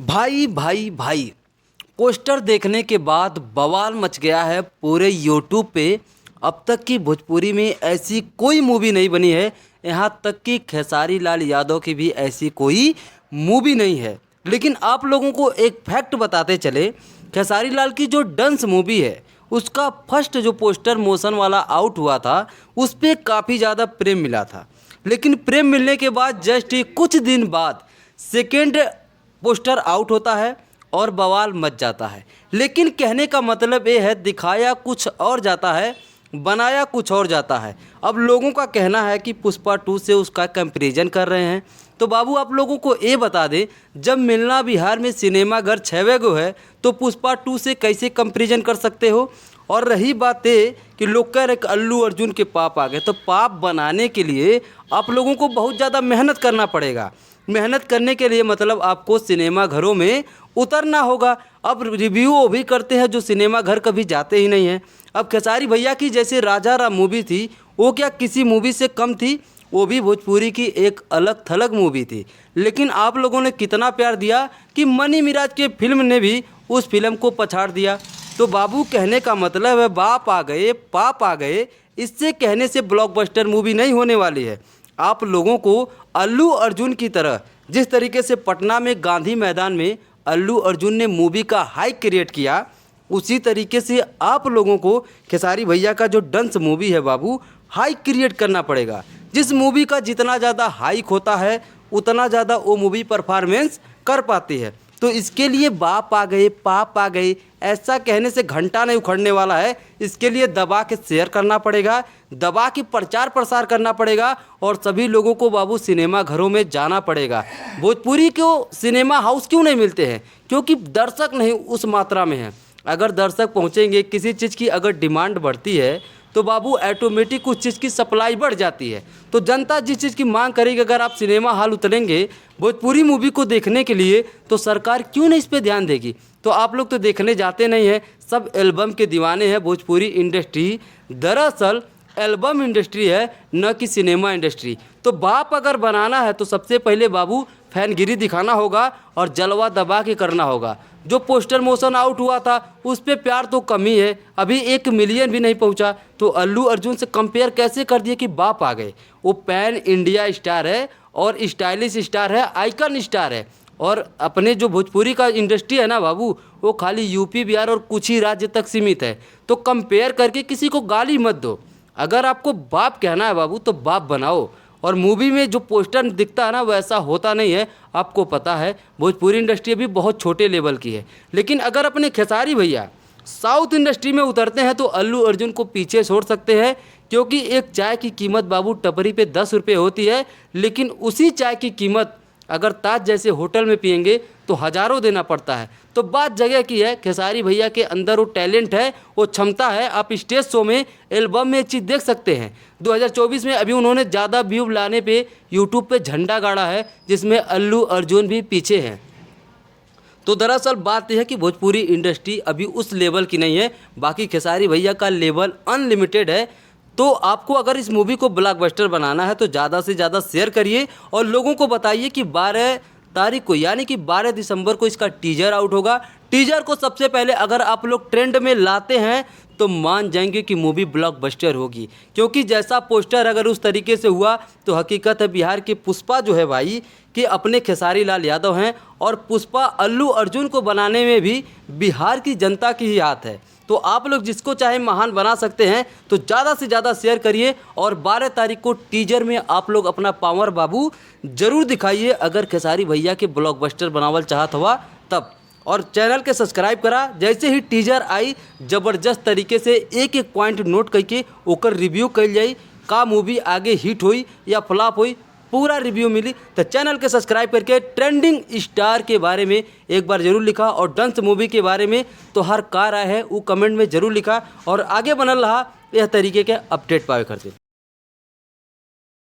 भाई भाई भाई, पोस्टर देखने के बाद बवाल मच गया है पूरे यूट्यूब पे। अब तक की भोजपुरी में ऐसी कोई मूवी नहीं बनी है, यहाँ तक कि खेसारी लाल यादव की भी ऐसी कोई मूवी नहीं है। लेकिन आप लोगों को एक फैक्ट बताते चले, खेसारी लाल की जो डंस मूवी है उसका फर्स्ट जो पोस्टर मोशन वाला आउट हुआ था उस पर काफ़ी ज़्यादा प्रेम मिला था। लेकिन प्रेम मिलने के बाद जस्ट कुछ दिन बाद सेकेंड पोस्टर आउट होता है और बवाल मच जाता है। लेकिन कहने का मतलब ये है, दिखाया कुछ और जाता है, बनाया कुछ और जाता है। अब लोगों का कहना है कि पुष्पा 2 से उसका कंपैरिजन कर रहे हैं। तो बाबू आप लोगों को ये बता दें, जब मिलना बिहार में सिनेमा घर 6 गो है तो पुष्पा 2 से कैसे कंपैरिजन कर सकते हो। और रही बात ये कि लोग कह रहे कि अल्लू अर्जुन के पाप आ गए, तो पाप बनाने के लिए आप लोगों को बहुत ज़्यादा मेहनत करना पड़ेगा। मेहनत करने के लिए मतलब आपको सिनेमा घरों में उतरना होगा। अब रिव्यू वो भी करते हैं जो सिनेमा घर कभी जाते ही नहीं हैं। अब खेसारी भैया की जैसे राजा राम मूवी थी, वो क्या किसी मूवी से कम थी? वो भी भोजपुरी की एक अलग थलग मूवी थी। लेकिन आप लोगों ने कितना प्यार दिया कि मनी मिराज के फिल्म ने भी उस फिल्म को पछाड़ दिया। तो बाबू कहने का मतलब है, बाप आ गए पाप आ गए, इससे कहने से ब्लॉकबस्टर मूवी नहीं होने वाली है। आप लोगों को अल्लू अर्जुन की तरह, जिस तरीके से पटना में गांधी मैदान में अल्लू अर्जुन ने मूवी का हाइक क्रिएट किया, उसी तरीके से आप लोगों को खेसारी भैया का जो डंस मूवी है बाबू, हाइक क्रिएट करना पड़ेगा। जिस मूवी का जितना ज़्यादा हाइक होता है उतना ज़्यादा वो मूवी परफॉर्मेंस कर पाती है। तो इसके लिए बाप आ गए पाप आ गए ऐसा कहने से घंटा नहीं उखड़ने वाला है। इसके लिए दबा के शेयर करना पड़ेगा, दबा के प्रचार प्रसार करना पड़ेगा और सभी लोगों को बाबू सिनेमा घरों में जाना पड़ेगा। भोजपुरी को सिनेमा हाउस क्यों नहीं मिलते हैं? क्योंकि दर्शक नहीं उस मात्रा में हैं। अगर दर्शक पहुंचेंगे, किसी चीज़ की अगर डिमांड बढ़ती है तो बाबू ऑटोमेटिक उस चीज़ की सप्लाई बढ़ जाती है। तो जनता जिस चीज़ की मांग करेगी, अगर आप सिनेमा हॉल उतरेंगे भोजपुरी मूवी को देखने के लिए, तो सरकार क्यों नहीं इस पर ध्यान देगी? तो आप लोग तो देखने जाते नहीं हैं, सब एल्बम के दीवाने हैं। भोजपुरी इंडस्ट्री दरअसल एल्बम इंडस्ट्री है, न कि सिनेमा इंडस्ट्री। तो बाप अगर बनाना है तो सबसे पहले बाबू फैनगिरी दिखाना होगा और जलवा दबा के करना होगा। जो पोस्टर मोशन आउट हुआ था उस पे प्यार तो कमी है, अभी 1 मिलियन भी नहीं पहुंचा। तो अल्लू अर्जुन से कंपेयर कैसे कर दिए कि बाप आ गए? वो पैन इंडिया स्टार है और स्टाइलिश स्टार है, आइकन स्टार है। और अपने जो भोजपुरी का इंडस्ट्री है ना बाबू, वो खाली यूपी बिहार और कुछ ही राज्य तक सीमित है। तो कंपेयर करके किसी को गाली मत दो। अगर आपको बाप कहना है बाबू तो बाप बनाओ। और मूवी में जो पोस्टर दिखता है ना वैसा होता नहीं है। आपको पता है भोजपुरी इंडस्ट्री अभी बहुत छोटे लेवल की है। लेकिन अगर अपने खेसारी भैया साउथ इंडस्ट्री में उतरते हैं तो अल्लू अर्जुन को पीछे छोड़ सकते हैं। क्योंकि एक चाय की कीमत बाबू टपरी पे 10 रुपये होती है, लेकिन उसी चाय की कीमत अगर ताज जैसे होटल में पियेंगे तो हज़ारों देना पड़ता है। तो बात जगह की है, खेसारी भैया के अंदर वो टैलेंट है, वो क्षमता है। आप स्टेज शो में, एल्बम में एक चीज़ देख सकते हैं। 2024 में अभी उन्होंने ज़्यादा व्यू लाने पे यूट्यूब पे झंडा गाड़ा है, जिसमें अल्लू अर्जुन भी पीछे हैं। तो दरअसल बात यह है कि भोजपुरी इंडस्ट्री अभी उस लेवल की नहीं है। बाकी खेसारी भैया का लेवल अनलिमिटेड है। तो आपको अगर इस मूवी को ब्लॉकबस्टर बनाना है तो ज़्यादा से ज़्यादा शेयर करिए और लोगों को बताइए कि 12 तारीख को यानी कि 12 दिसंबर को इसका टीजर आउट होगा। टीजर को सबसे पहले अगर आप लोग ट्रेंड में लाते हैं तो मान जाएंगे कि मूवी ब्लॉकबस्टर होगी। क्योंकि जैसा पोस्टर अगर उस तरीके से हुआ तो हकीकत है बिहार के पुष्पा जो है भाई कि अपने खेसारी लाल यादव हैं, और पुष्पा अल्लू अर्जुन को बनाने में भी बिहार की जनता की ही हाथ है। तो आप लोग जिसको चाहे महान बना सकते हैं। तो ज़्यादा से ज़्यादा शेयर करिए और 12 तारीख को टीजर में आप लोग अपना पावर बाबू ज़रूर दिखाइए, अगर खेसारी भैया के ब्लॉकबस्टर बनावल चाहत हुआ तब। और चैनल के सब्सक्राइब करा, जैसे ही टीजर आई ज़बरदस्त तरीके से एक एक पॉइंट नोट करके ओकर रिव्यू कल जाई, का मूवी आगे हिट हुई या फ्लॉप हुई, पूरा रिव्यू मिली। तो चैनल के सब्सक्राइब करके ट्रेंडिंग स्टार के बारे में एक बार जरूर लिखा और डंस मूवी के बारे में तो हर कार आए है वो कमेंट में जरूर लिखा। और आगे बनल रहा यह तरीके के अपडेट पावे करते।